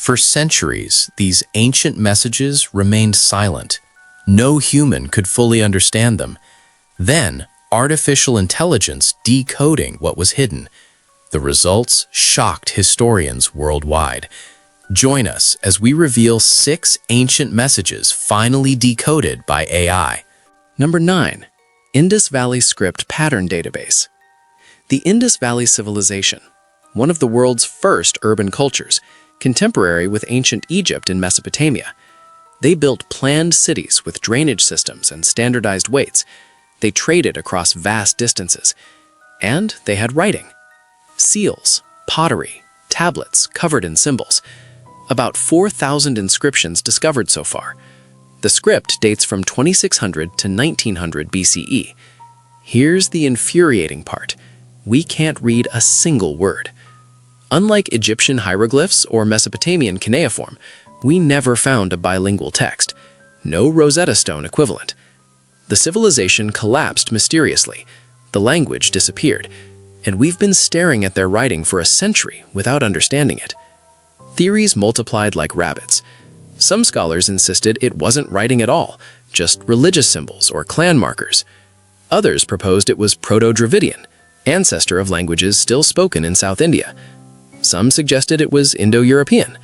For centuries, these ancient messages remained silent. No human could fully understand them. Then, artificial intelligence decoding what was hidden. The results shocked historians worldwide. Join us as we reveal 6 ancient messages finally decoded by AI. Number 9. Indus Valley Script Pattern Database. The Indus Valley Civilization, one of the world's first urban cultures, contemporary with ancient Egypt and Mesopotamia. They built planned cities with drainage systems and standardized weights. They traded across vast distances. And they had writing. Seals, pottery, tablets covered in symbols. About 4,000 inscriptions discovered so far. The script dates from 2600 to 1900 BCE. Here's the infuriating part. We can't read a single word. Unlike Egyptian hieroglyphs or Mesopotamian cuneiform, we never found a bilingual text. No Rosetta Stone equivalent. The civilization collapsed mysteriously. The language disappeared. And we've been staring at their writing for a century without understanding it. Theories multiplied like rabbits. Some scholars insisted it wasn't writing at all, just religious symbols or clan markers. Others proposed it was Proto-Dravidian, ancestor of languages still spoken in South India. Some suggested it was Indo-European.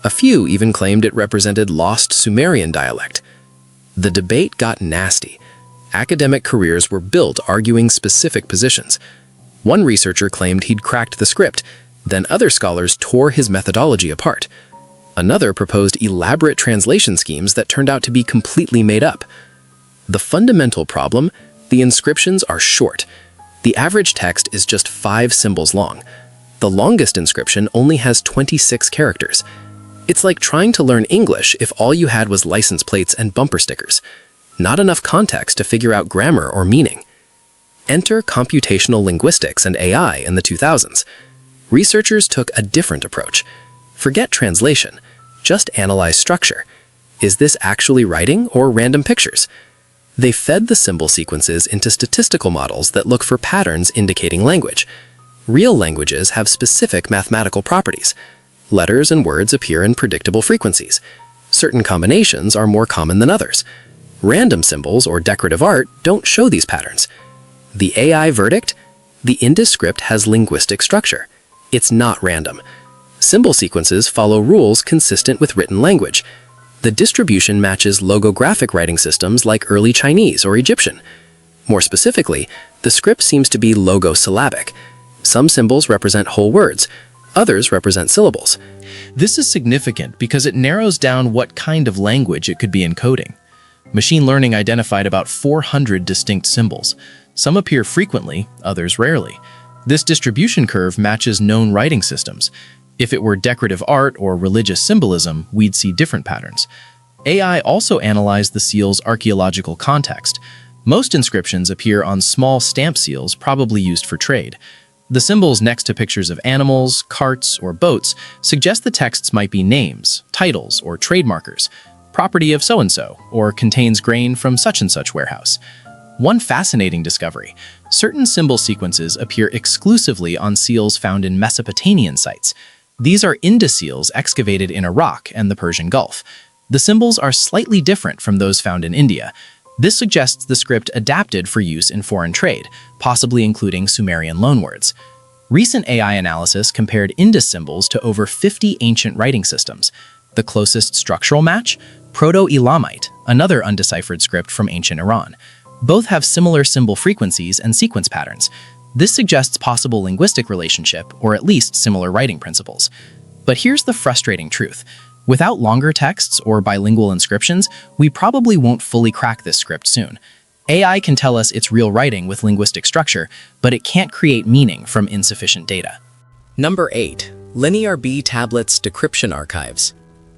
A few even claimed it represented lost Sumerian dialect. The debate got nasty. Academic careers were built arguing specific positions. One researcher claimed he'd cracked the script, then other scholars tore his methodology apart. Another proposed elaborate translation schemes that turned out to be completely made up. The fundamental problem: the inscriptions are short. The average text is just 5 symbols long. The longest inscription only has 26 characters. It's like trying to learn English if all you had was license plates and bumper stickers. Not enough context to figure out grammar or meaning. Enter computational linguistics and AI in the 2000s. Researchers took a different approach. Forget translation, just analyze structure. Is this actually writing or random pictures? They fed the symbol sequences into statistical models that look for patterns indicating language. Real languages have specific mathematical properties. Letters and words appear in predictable frequencies. Certain combinations are more common than others. Random symbols or decorative art don't show these patterns. The AI verdict? The Indus script has linguistic structure. It's not random. Symbol sequences follow rules consistent with written language. The distribution matches logographic writing systems like early Chinese or Egyptian. More specifically, the script seems to be logosyllabic. Some symbols represent whole words, others represent syllables. This is significant because it narrows down what kind of language it could be encoding. Machine learning identified about 400 distinct symbols. Some appear frequently, others rarely. This distribution curve matches known writing systems. If it were decorative art or religious symbolism, we'd see different patterns. AI also analyzed the seal's archaeological context. Most inscriptions appear on small stamp seals, probably used for trade. The symbols next to pictures of animals, carts, or boats suggest the texts might be names, titles, or trade markers, property of so-and-so, or contains grain from such-and-such warehouse. One fascinating discovery: certain symbol sequences appear exclusively on seals found in Mesopotamian sites. These are Indus seals excavated in Iraq and the Persian Gulf. The symbols are slightly different from those found in India. This suggests the script adapted for use in foreign trade, possibly including Sumerian loanwords. Recent AI analysis compared Indus symbols to over 50 ancient writing systems. The closest structural match? Proto-Elamite, another undeciphered script from ancient Iran. Both have similar symbol frequencies and sequence patterns. This suggests possible linguistic relationship, or at least similar writing principles. But here's the frustrating truth. Without longer texts or bilingual inscriptions, we probably won't fully crack this script soon. AI can tell us it's real writing with linguistic structure, but it can't create meaning from insufficient data. Number 8. Linear B Tablets Decryption Archives.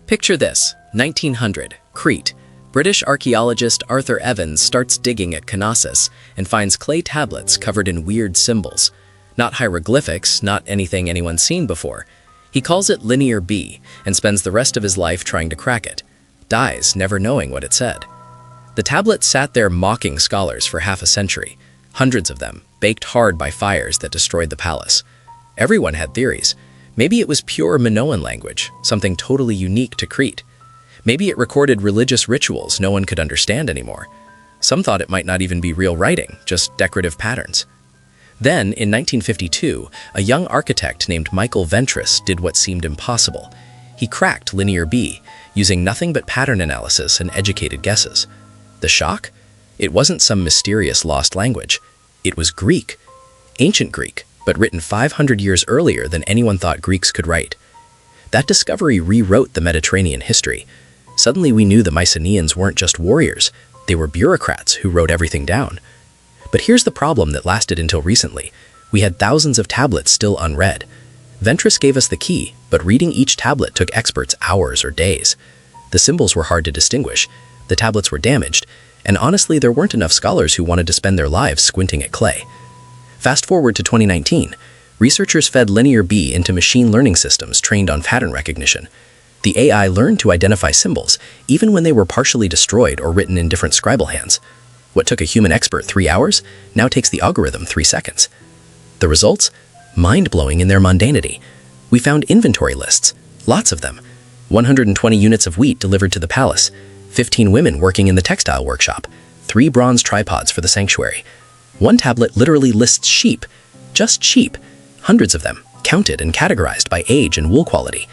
Picture this: 1900, Crete. British archaeologist Arthur Evans starts digging at Knossos and finds clay tablets covered in weird symbols. Not hieroglyphics, not anything anyone's seen before. He calls it Linear B and spends the rest of his life trying to crack it. Dies never knowing what it said. The tablet sat there mocking scholars for half a century, hundreds of them, baked hard by fires that destroyed the palace. Everyone had theories. Maybe it was pure Minoan language, something totally unique to Crete. Maybe it recorded religious rituals no one could understand anymore. Some thought it might not even be real writing, just decorative patterns. Then, in 1952, a young architect named Michael Ventris did what seemed impossible. He cracked Linear B, using nothing but pattern analysis and educated guesses. The shock? It wasn't some mysterious lost language. It was Greek. Ancient Greek, but written 500 years earlier than anyone thought Greeks could write. That discovery rewrote the Mediterranean history. Suddenly we knew the Mycenaeans weren't just warriors, they were bureaucrats who wrote everything down. But here's the problem that lasted until recently. We had thousands of tablets still unread. Ventris gave us the key, but reading each tablet took experts hours or days. The symbols were hard to distinguish, the tablets were damaged, and honestly there weren't enough scholars who wanted to spend their lives squinting at clay. Fast forward to 2019, researchers fed Linear B into machine learning systems trained on pattern recognition. The AI learned to identify symbols, even when they were partially destroyed or written in different scribal hands. What took a human expert 3 hours now takes the algorithm 3 seconds. The results? Mind-blowing in their mundanity. We found inventory lists, lots of them. 120 units of wheat delivered to the palace, 15 women working in the textile workshop, 3 bronze tripods for the sanctuary. One tablet literally lists sheep, just sheep, hundreds of them, counted and categorized by age and wool quality.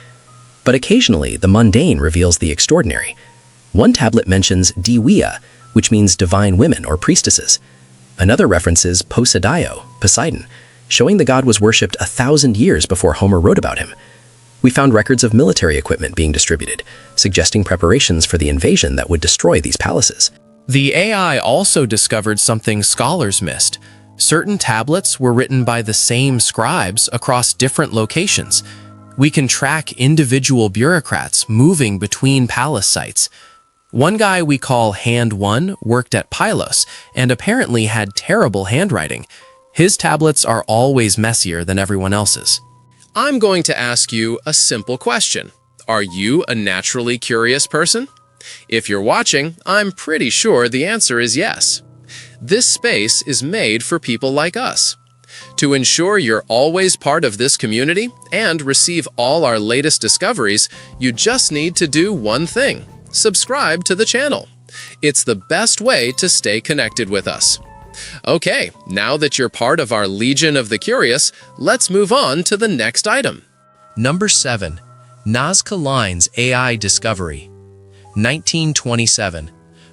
But occasionally, the mundane reveals the extraordinary. One tablet mentions Diwia, which means divine women or priestesses. Another references Poseidon, Poseidon, showing the god was worshipped 1,000 years before Homer wrote about him. We found records of military equipment being distributed, suggesting preparations for the invasion that would destroy these palaces. The AI also discovered something scholars missed. Certain tablets were written by the same scribes across different locations. We can track individual bureaucrats moving between palace sites. One guy we call Hand 1 worked at Pylos and apparently had terrible handwriting. His tablets are always messier than everyone else's. I'm going to ask you a simple question. Are you a naturally curious person? If you're watching, I'm pretty sure the answer is yes. This space is made for people like us. To ensure you're always part of this community and receive all our latest discoveries, you just need to do one thing: subscribe to the channel. It's the best way to stay connected with us. Okay, now that you're part of our Legion of the Curious, let's move on to the next item. Number 7. Nazca Lines AI Discovery. 1927.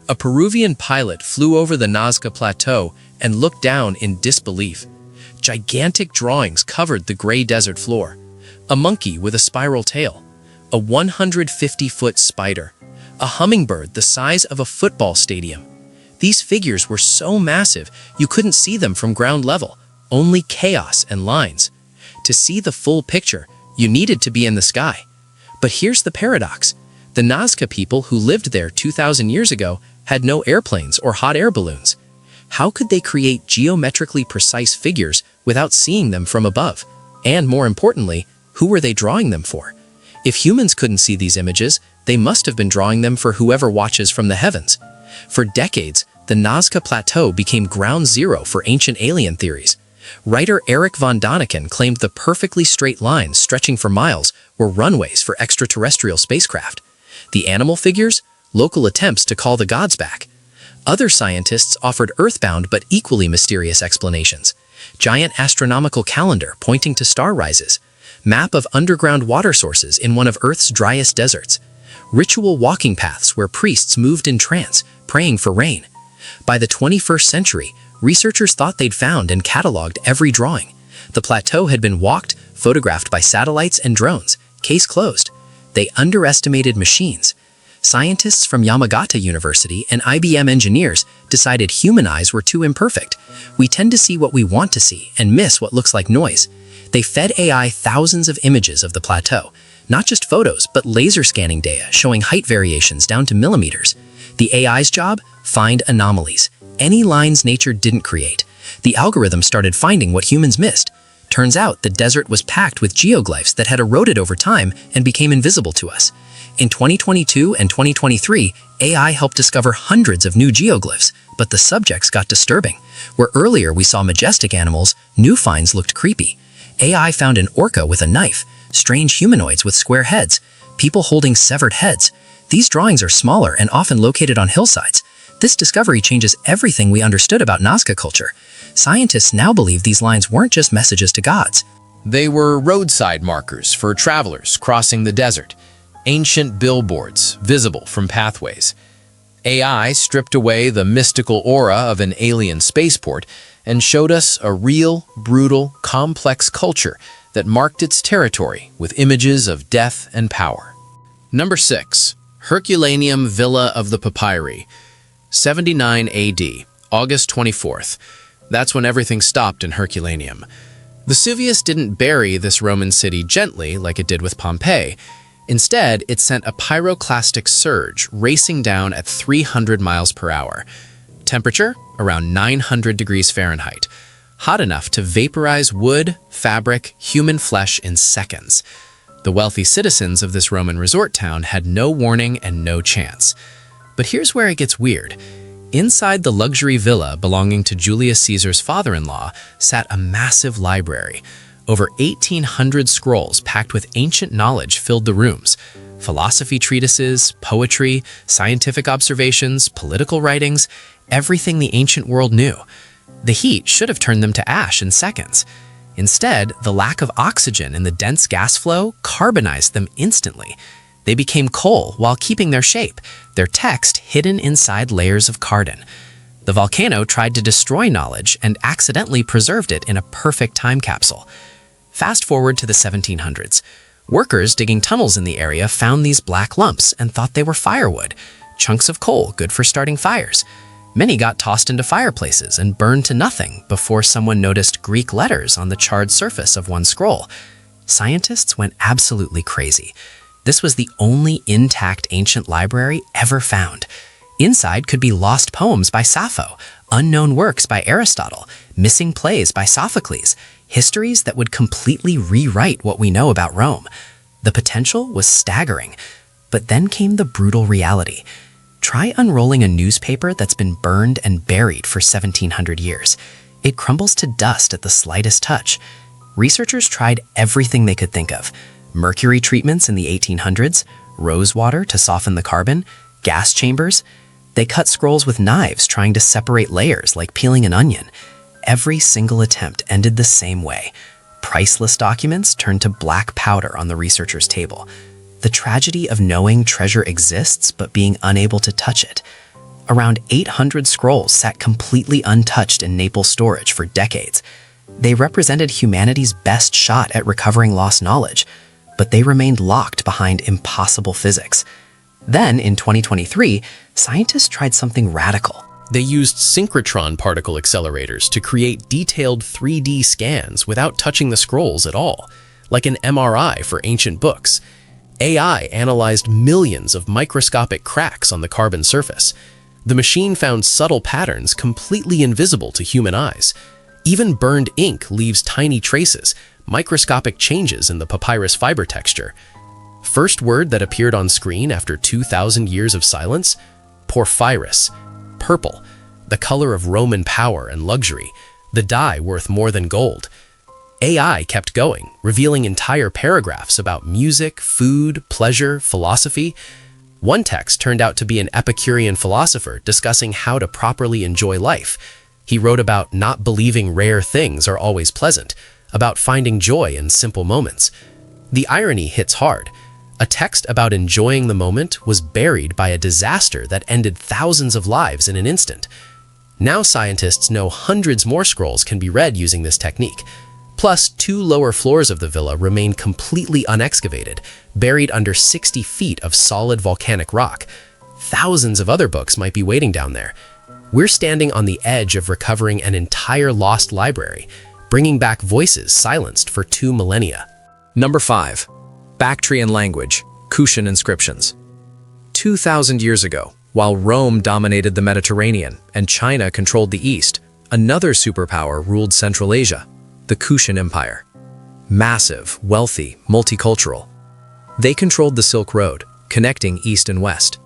A Peruvian pilot flew over the Nazca Plateau and looked down in disbelief. Gigantic drawings covered the gray desert floor. A monkey with a spiral tail. A 150-foot spider. A hummingbird the size of a football stadium. These figures were so massive you couldn't see them from ground level, only chaos and lines. To see the full picture, you needed to be in the sky. But here's the paradox. The Nazca people who lived there 2,000 years ago had no airplanes or hot air balloons. How could they create geometrically precise figures without seeing them from above? And more importantly, who were they drawing them for? If humans couldn't see these images, they must have been drawing them for whoever watches from the heavens. For decades, the Nazca Plateau became ground zero for ancient alien theories. Writer Eric von Däniken claimed the perfectly straight lines stretching for miles were runways for extraterrestrial spacecraft. The animal figures? Local attempts to call the gods back. Other scientists offered earthbound but equally mysterious explanations. Giant astronomical calendar pointing to star rises. Map of underground water sources in one of Earth's driest deserts. Ritual walking paths where priests moved in trance, praying for rain. By the 21st century, researchers thought they'd found and cataloged every drawing. The plateau had been walked, photographed by satellites and drones. Case closed. They underestimated machines. Scientists from Yamagata University and IBM engineers decided human eyes were too imperfect. We tend to see what we want to see and miss what looks like noise. They fed AI thousands of images of the plateau, not just photos, but laser scanning data showing height variations down to millimeters. The AI's job? Find anomalies. Any lines nature didn't create. The algorithm started finding what humans missed. Turns out the desert was packed with geoglyphs that had eroded over time and became invisible to us. In 2022 and 2023, AI helped discover hundreds of new geoglyphs, but the subjects got disturbing. Where earlier we saw majestic animals, new finds looked creepy. AI found an orca with a knife, strange humanoids with square heads, people holding severed heads. These drawings are smaller and often located on hillsides. This discovery changes everything we understood about Nazca culture. Scientists now believe these lines weren't just messages to gods. They were roadside markers for travelers crossing the desert, ancient billboards visible from pathways. AI stripped away the mystical aura of an alien spaceport and showed us a real, brutal, complex culture that marked its territory with images of death and power. Number 6. Herculaneum Villa of the Papyri, 79 AD, August 24th. That's when everything stopped in Herculaneum. Vesuvius didn't bury this Roman city gently like it did with Pompeii. Instead, it sent a pyroclastic surge racing down at 300 miles per hour. Temperature, around 900 degrees Fahrenheit. Hot enough to vaporize wood, fabric, human flesh in seconds. The wealthy citizens of this Roman resort town had no warning and no chance. But here's where it gets weird. Inside the luxury villa belonging to Julius Caesar's father-in-law sat a massive library. Over 1,800 scrolls packed with ancient knowledge filled the rooms. Philosophy treatises, poetry, scientific observations, political writings, everything the ancient world knew. The heat should have turned them to ash in seconds. Instead, the lack of oxygen in the dense gas flow carbonized them instantly. They became coal while keeping their shape, their text hidden inside layers of cardon. The volcano tried to destroy knowledge and accidentally preserved it in a perfect time capsule. Fast forward to the 1700s. Workers digging tunnels in the area found these black lumps and thought they were firewood, chunks of coal good for starting fires. Many got tossed into fireplaces and burned to nothing before someone noticed Greek letters on the charred surface of one scroll. Scientists went absolutely crazy. This was the only intact ancient library ever found. Inside could be lost poems by Sappho, unknown works by Aristotle, missing plays by Sophocles, histories that would completely rewrite what we know about Rome. The potential was staggering. But then came the brutal reality. Try unrolling a newspaper that's been burned and buried for 1,700 years. It crumbles to dust at the slightest touch. Researchers tried everything they could think of. Mercury treatments in the 1800s, rose water to soften the carbon, gas chambers. They cut scrolls with knives trying to separate layers like peeling an onion. Every single attempt ended the same way. Priceless documents turned to black powder on the researcher's table. The tragedy of knowing treasure exists but being unable to touch it. Around 800 scrolls sat completely untouched in Naples storage for decades. They represented humanity's best shot at recovering lost knowledge, but they remained locked behind impossible physics. Then, in 2023, scientists tried something radical. They used synchrotron particle accelerators to create detailed 3D scans without touching the scrolls at all, like an MRI for ancient books. AI analyzed millions of microscopic cracks on the carbon surface. The machine found subtle patterns completely invisible to human eyes. Even burned ink leaves tiny traces, microscopic changes in the papyrus fiber texture. First word that appeared on screen after 2,000 years of silence? Porphyrus. Purple, the color of Roman power and luxury, the dye worth more than gold. AI kept going, revealing entire paragraphs about music, food, pleasure, philosophy. One text turned out to be an Epicurean philosopher discussing how to properly enjoy life. He wrote about not believing rare things are always pleasant, about finding joy in simple moments. The irony hits hard. A text about enjoying the moment was buried by a disaster that ended thousands of lives in an instant. Now scientists know hundreds more scrolls can be read using this technique. Plus, 2 lower floors of the villa remain completely unexcavated, buried under 60 feet of solid volcanic rock. Thousands of other books might be waiting down there. We're standing on the edge of recovering an entire lost library, bringing back voices silenced for 2 millennia. Number 5. Bactrian language, Kushan inscriptions. 2,000 years ago, while Rome dominated the Mediterranean and China controlled the East, another superpower ruled Central Asia, the Kushan Empire. Massive, wealthy, multicultural. They controlled the Silk Road, connecting East and West.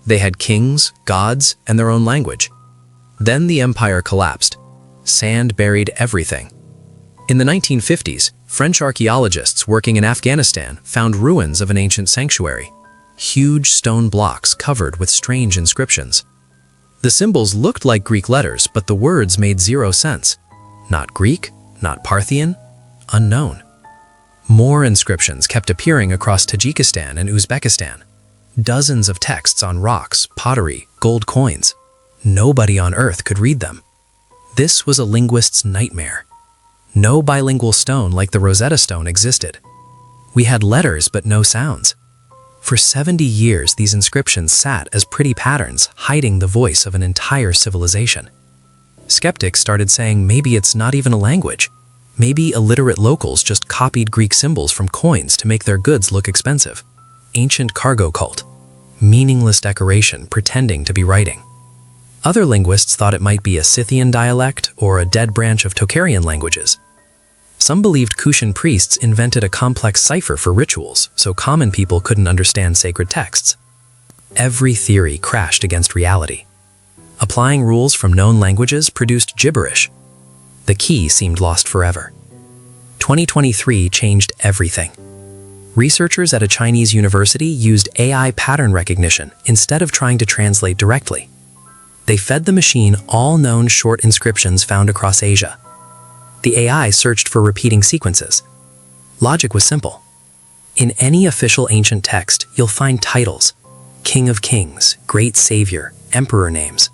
They had kings, gods, and their own language. Then the empire collapsed. Sand buried everything. In the 1950s, French archaeologists working in Afghanistan found ruins of an ancient sanctuary, huge stone blocks covered with strange inscriptions. The symbols looked like Greek letters, but the words made zero sense. Not Greek, not Parthian, unknown. More inscriptions kept appearing across Tajikistan and Uzbekistan. Dozens of texts on rocks, pottery, gold coins. Nobody on Earth could read them. This was a linguist's nightmare. No bilingual stone like the Rosetta Stone existed. We had letters but no sounds. For 70 years, these inscriptions sat as pretty patterns, hiding the voice of an entire civilization. Skeptics started saying maybe it's not even a language. Maybe illiterate locals just copied Greek symbols from coins to make their goods look expensive. Ancient cargo cult. Meaningless decoration pretending to be writing. Other linguists thought it might be a Scythian dialect or a dead branch of Tocharian languages. Some believed Kushan priests invented a complex cipher for rituals, so common people couldn't understand sacred texts. Every theory crashed against reality. Applying rules from known languages produced gibberish. The key seemed lost forever. 2023 changed everything. Researchers at a Chinese university used AI pattern recognition instead of trying to translate directly. They fed the machine all known short inscriptions found across Asia. The AI searched for repeating sequences. Logic was simple. In any official ancient text, you'll find titles: King of Kings, Great Savior, Emperor names.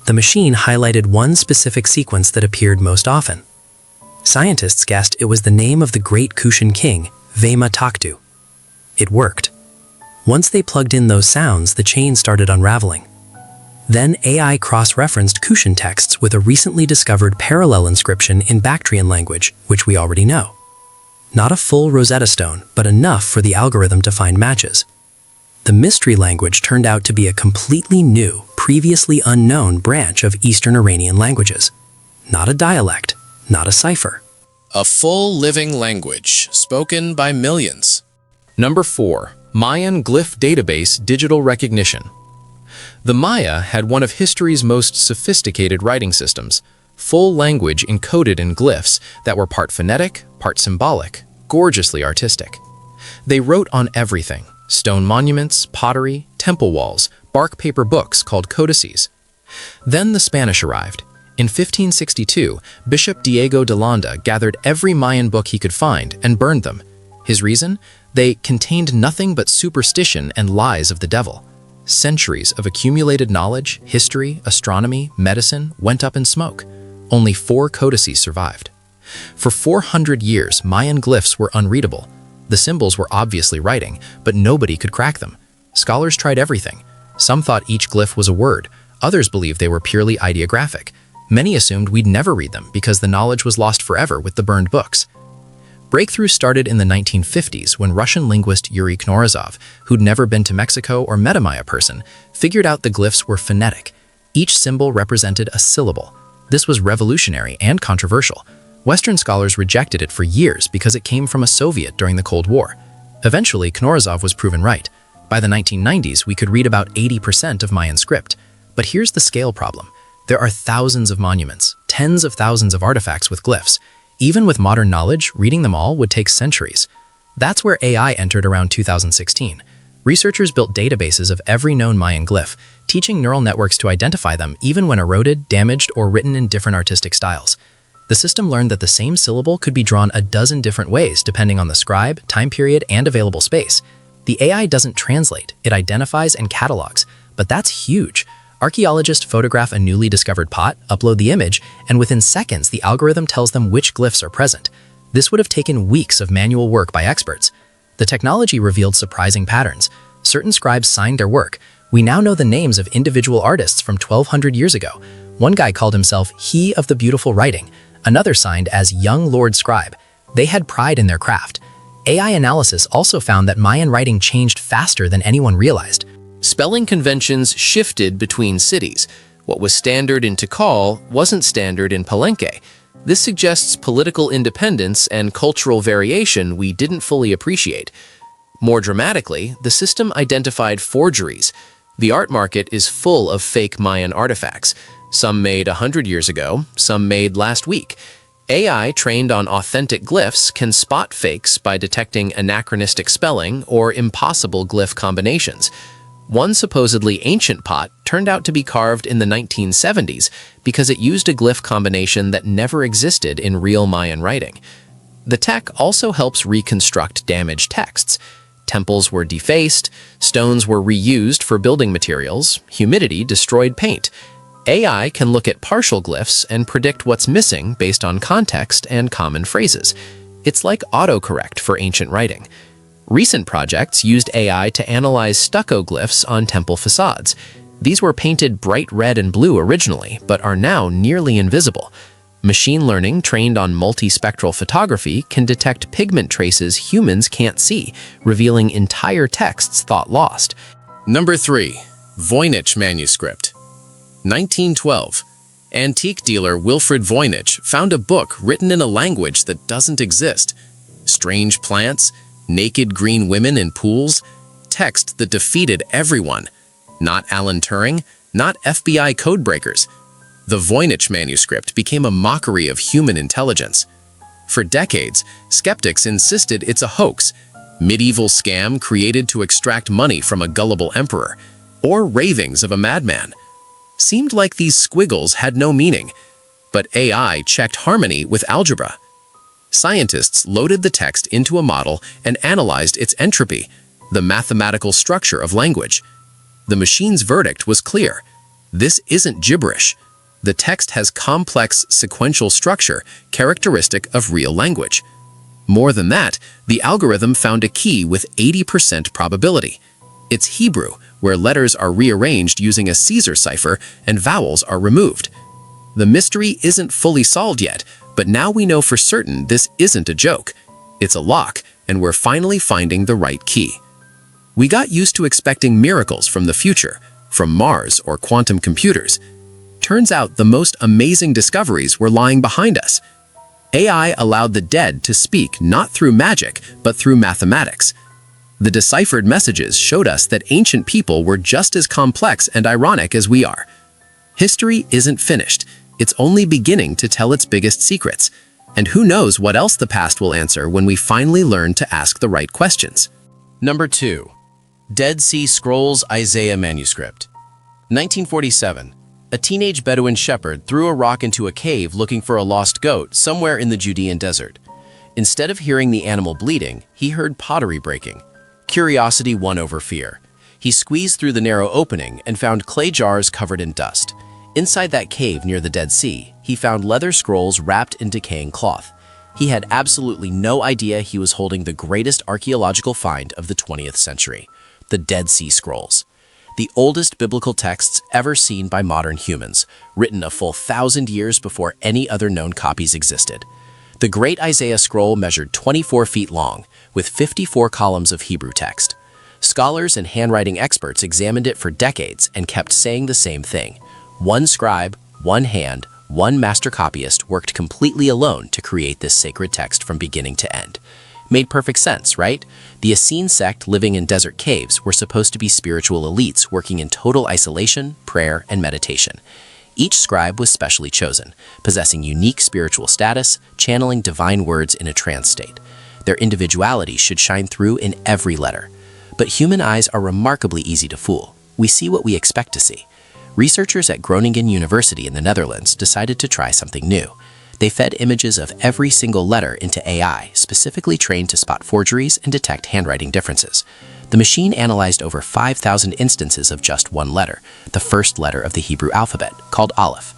The machine highlighted one specific sequence that appeared most often. Scientists guessed it was the name of the great Kushan king, Vema Taktu. It worked. Once they plugged in those sounds, the chain started unraveling. Then AI cross-referenced Kushan texts with a recently discovered parallel inscription in Bactrian language, which we already know. Not a full Rosetta Stone, but enough for the algorithm to find matches. The mystery language turned out to be a completely new, previously unknown branch of Eastern Iranian languages. Not a dialect, not a cipher. A full living language, spoken by millions. Number 4. Mayan Glyph Database Digital Recognition. The Maya had one of history's most sophisticated writing systems, full language encoded in glyphs that were part phonetic, part symbolic, gorgeously artistic. They wrote on everything: stone monuments, pottery, temple walls, bark paper books called codices. Then the Spanish arrived. In 1562, Bishop Diego de Landa gathered every Mayan book he could find and burned them. His reason? They contained nothing but superstition and lies of the devil. Centuries of accumulated knowledge, history, astronomy, medicine went up in smoke. Only 4 codices survived. For 400 years, Mayan glyphs were unreadable. The symbols were obviously writing, but nobody could crack them. Scholars tried everything. Some thought each glyph was a word. Others believed they were purely ideographic. Many assumed we'd never read them because the knowledge was lost forever with the burned books. Breakthroughs started in the 1950s when Russian linguist Yuri Knorozov, who'd never been to Mexico or met a Maya person, figured out the glyphs were phonetic. Each symbol represented a syllable. This was revolutionary and controversial. Western scholars rejected it for years because it came from a Soviet during the Cold War. Eventually, Knorozov was proven right. By the 1990s, we could read about 80% of Mayan script. But here's the scale problem. There are thousands of monuments, tens of thousands of artifacts with glyphs. Even with modern knowledge, reading them all would take centuries. That's where AI entered around 2016. Researchers built databases of every known Mayan glyph, teaching neural networks to identify them even when eroded, damaged, or written in different artistic styles. The system learned that the same syllable could be drawn a dozen different ways depending on the scribe, time period, and available space. The AI doesn't translate, it identifies and catalogs, but that's huge. Archaeologists photograph a newly discovered pot, upload the image, and within seconds the algorithm tells them which glyphs are present. This would have taken weeks of manual work by experts. The technology revealed surprising patterns. Certain scribes signed their work. We now know the names of individual artists from 1200 years ago. One guy called himself He of the Beautiful Writing. Another signed as Young Lord Scribe. They had pride in their craft. AI analysis also found that Mayan writing changed faster than anyone realized. Spelling conventions shifted between cities. What was standard in Tikal wasn't standard in Palenque. This suggests political independence and cultural variation we didn't fully appreciate. More dramatically, the system identified forgeries. The art market is full of fake Mayan artifacts. Some made 100 years ago, some made last week. AI trained on authentic glyphs can spot fakes by detecting anachronistic spelling or impossible glyph combinations. One supposedly ancient pot turned out to be carved in the 1970s because it used a glyph combination that never existed in real Mayan writing. The tech also helps reconstruct damaged texts. Temples were defaced, stones were reused for building materials, humidity destroyed paint. AI can look at partial glyphs and predict what's missing based on context and common phrases. It's like autocorrect for ancient writing. Recent projects used AI to analyze stucco glyphs on temple facades. These were painted bright red and blue originally, but are now nearly invisible. Machine learning trained on multispectral photography can detect pigment traces humans can't see, revealing entire texts thought lost. Number 3. Voynich manuscript. 1912. Antique dealer Wilfred Voynich found a book written in a language that doesn't exist. Strange plants, naked green women in pools, text that defeated everyone. Not Alan Turing, not FBI codebreakers. The Voynich manuscript became a mockery of human intelligence. For decades, skeptics insisted it's a hoax, medieval scam created to extract money from a gullible emperor, or ravings of a madman. Seemed like these squiggles had no meaning, but AI checked harmony with algebra. Scientists loaded the text into a model and analyzed its entropy, the mathematical structure of language. The machine's verdict was clear. This isn't gibberish. The text has complex sequential structure characteristic of real language. More than that, the algorithm found a key with 80% probability. It's Hebrew, where letters are rearranged using a Caesar cipher and vowels are removed. The mystery isn't fully solved yet, but now we know for certain this isn't a joke. It's a lock, and we're finally finding the right key. We got used to expecting miracles from the future, from Mars or quantum computers. Turns out the most amazing discoveries were lying behind us. AI allowed the dead to speak not through magic, but through mathematics. The deciphered messages showed us that ancient people were just as complex and ironic as we are. History isn't finished. It's only beginning to tell its biggest secrets. And who knows what else the past will answer when we finally learn to ask the right questions. Number 2. Dead Sea Scrolls Isaiah Manuscript. 1947. A teenage Bedouin shepherd threw a rock into a cave looking for a lost goat somewhere in the Judean desert. Instead of hearing the animal bleeding, he heard pottery breaking. Curiosity won over fear. He squeezed through the narrow opening and found clay jars covered in dust. Inside that cave near the Dead Sea, he found leather scrolls wrapped in decaying cloth. He had absolutely no idea he was holding the greatest archaeological find of the 20th century, the Dead Sea Scrolls. The oldest biblical texts ever seen by modern humans, written a full 1,000 years before any other known copies existed. The Great Isaiah Scroll measured 24 feet long, with 54 columns of Hebrew text. Scholars and handwriting experts examined it for decades and kept saying the same thing. One scribe, one hand, one master copyist worked completely alone to create this sacred text from beginning to end. Made perfect sense, right? The Essene sect living in desert caves were supposed to be spiritual elites working in total isolation, prayer, and meditation. Each scribe was specially chosen, possessing unique spiritual status, channeling divine words in a trance state. Their individuality should shine through in every letter. But human eyes are remarkably easy to fool. We see what we expect to see. Researchers at Groningen University in the Netherlands decided to try something new. They fed images of every single letter into AI, specifically trained to spot forgeries and detect handwriting differences. The machine analyzed over 5,000 instances of just one letter, the first letter of the Hebrew alphabet, called Aleph.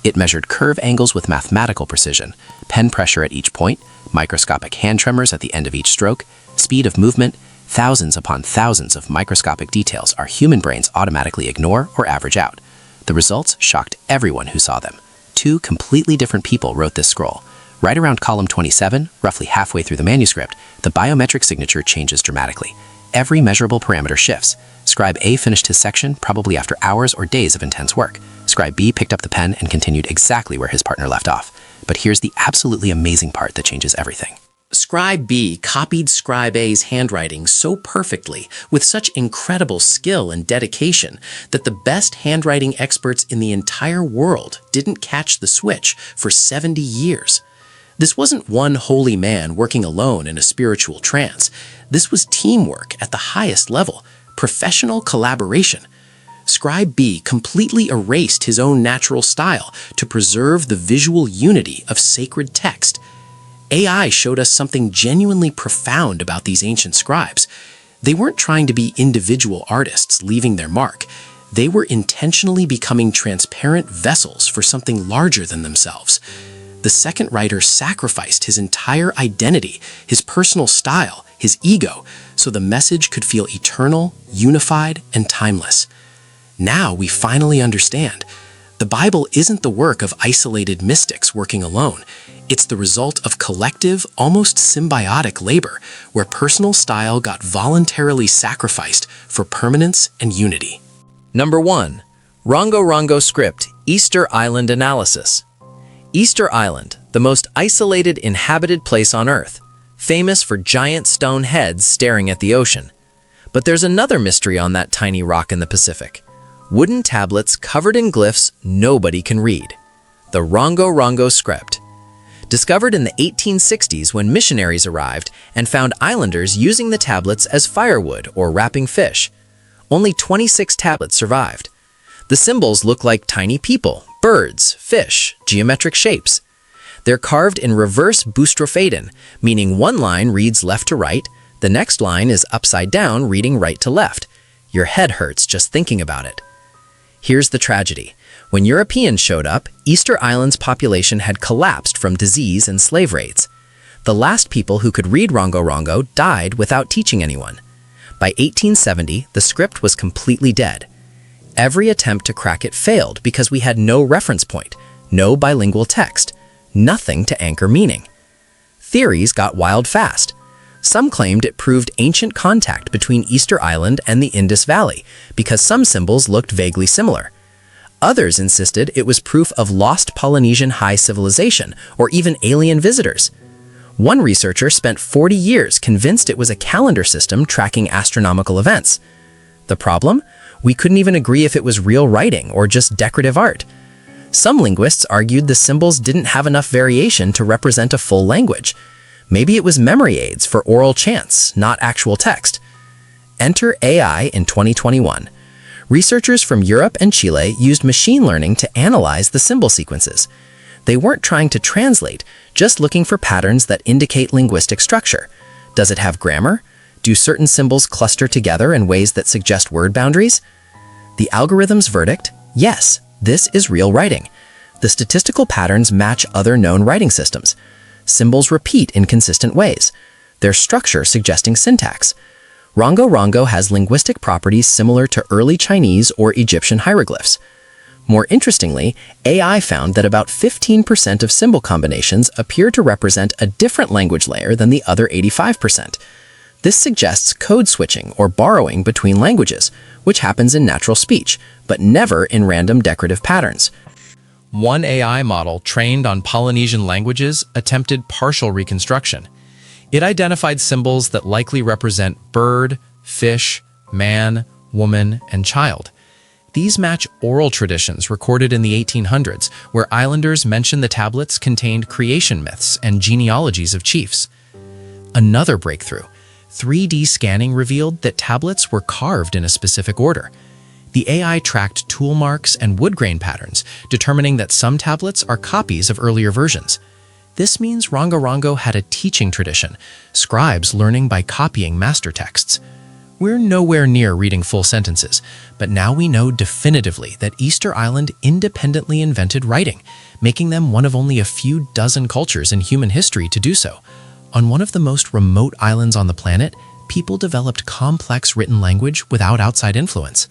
It measured curve angles with mathematical precision, pen pressure at each point, microscopic hand tremors at the end of each stroke, speed of movement, thousands upon thousands of microscopic details our human brains automatically ignore or average out. The results shocked everyone who saw them. 2 completely different people wrote this scroll. Right around column 27, roughly halfway through the manuscript, the biometric signature changes dramatically. Every measurable parameter shifts. Scribe A finished his section probably after hours or days of intense work. Scribe B picked up the pen and continued exactly where his partner left off. But here's the absolutely amazing part that changes everything. Scribe B copied Scribe A's handwriting so perfectly, with such incredible skill and dedication, that the best handwriting experts in the entire world didn't catch the switch for 70 years. This wasn't one holy man working alone in a spiritual trance. This was teamwork at the highest level, professional collaboration. Scribe B completely erased his own natural style to preserve the visual unity of sacred text. AI showed us something genuinely profound about these ancient scribes. They weren't trying to be individual artists leaving their mark. They were intentionally becoming transparent vessels for something larger than themselves. The second writer sacrificed his entire identity, his personal style, his ego, so the message could feel eternal, unified, and timeless. Now we finally understand. The Bible isn't the work of isolated mystics working alone. It's the result of collective, almost symbiotic labor, where personal style got voluntarily sacrificed for permanence and unity. Number 1. Rongorongo Script, Easter Island Analysis. Easter Island, the most isolated inhabited place on Earth, famous for giant stone heads staring at the ocean. But there's another mystery on that tiny rock in the Pacific. Wooden tablets covered in glyphs nobody can read. The Rongorongo Script. Discovered in the 1860s when missionaries arrived and found islanders using the tablets as firewood or wrapping fish. Only 26 tablets survived. The symbols look like tiny people, birds, fish, geometric shapes. They're carved in reverse boustrophedon, meaning one line reads left to right, the next line is upside down reading right to left. Your head hurts just thinking about it. Here's the tragedy. When Europeans showed up, Easter Island's population had collapsed from disease and slave raids. The last people who could read Rongorongo died without teaching anyone. By 1870, the script was completely dead. Every attempt to crack it failed because we had no reference point, no bilingual text, nothing to anchor meaning. Theories got wild fast. Some claimed it proved ancient contact between Easter Island and the Indus Valley because some symbols looked vaguely similar. Others insisted it was proof of lost Polynesian high civilization or even alien visitors. One researcher spent 40 years convinced it was a calendar system tracking astronomical events. The problem? We couldn't even agree if it was real writing or just decorative art. Some linguists argued the symbols didn't have enough variation to represent a full language. Maybe it was memory aids for oral chants, not actual text. Enter AI in 2021. Researchers from Europe and Chile used machine learning to analyze the symbol sequences. They weren't trying to translate, just looking for patterns that indicate linguistic structure. Does it have grammar? Do certain symbols cluster together in ways that suggest word boundaries? The algorithm's verdict? Yes, this is real writing. The statistical patterns match other known writing systems. Symbols repeat in consistent ways, their structure suggesting syntax. Rongorongo has linguistic properties similar to early Chinese or Egyptian hieroglyphs. More interestingly, AI found that about 15% of symbol combinations appear to represent a different language layer than the other 85%. This suggests code switching or borrowing between languages, which happens in natural speech, but never in random decorative patterns. One AI model trained on Polynesian languages attempted partial reconstruction. It identified symbols that likely represent bird, fish, man, woman, and child. These match oral traditions recorded in the 1800s, where islanders mention the tablets contained creation myths and genealogies of chiefs. Another breakthrough, 3D scanning revealed that tablets were carved in a specific order. The AI tracked tool marks and wood grain patterns, determining that some tablets are copies of earlier versions. This means Rongorongo had a teaching tradition, scribes learning by copying master texts. We're nowhere near reading full sentences, but now we know definitively that Easter Island independently invented writing, making them one of only a few dozen cultures in human history to do so. On one of the most remote islands on the planet, people developed complex written language without outside influence.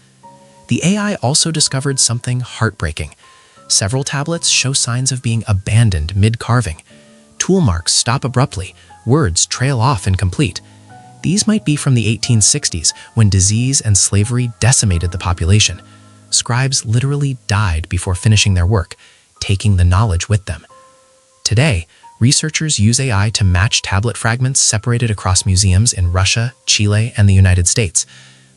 The AI also discovered something heartbreaking. Several tablets show signs of being abandoned mid-carving. Tool marks stop abruptly, words trail off incomplete. These might be from the 1860s, when disease and slavery decimated the population. Scribes literally died before finishing their work, taking the knowledge with them. Today, researchers use AI to match tablet fragments separated across museums in Russia, Chile, and the United States.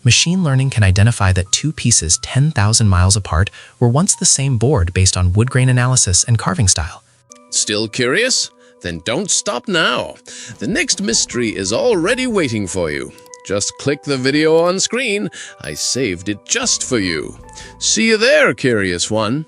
Machine learning can identify that two pieces 10,000 miles apart were once the same board based on wood grain analysis and carving style. Still curious? Then don't stop now. The next mystery is already waiting for you. Just click the video on screen. I saved it just for you. See you there, curious one.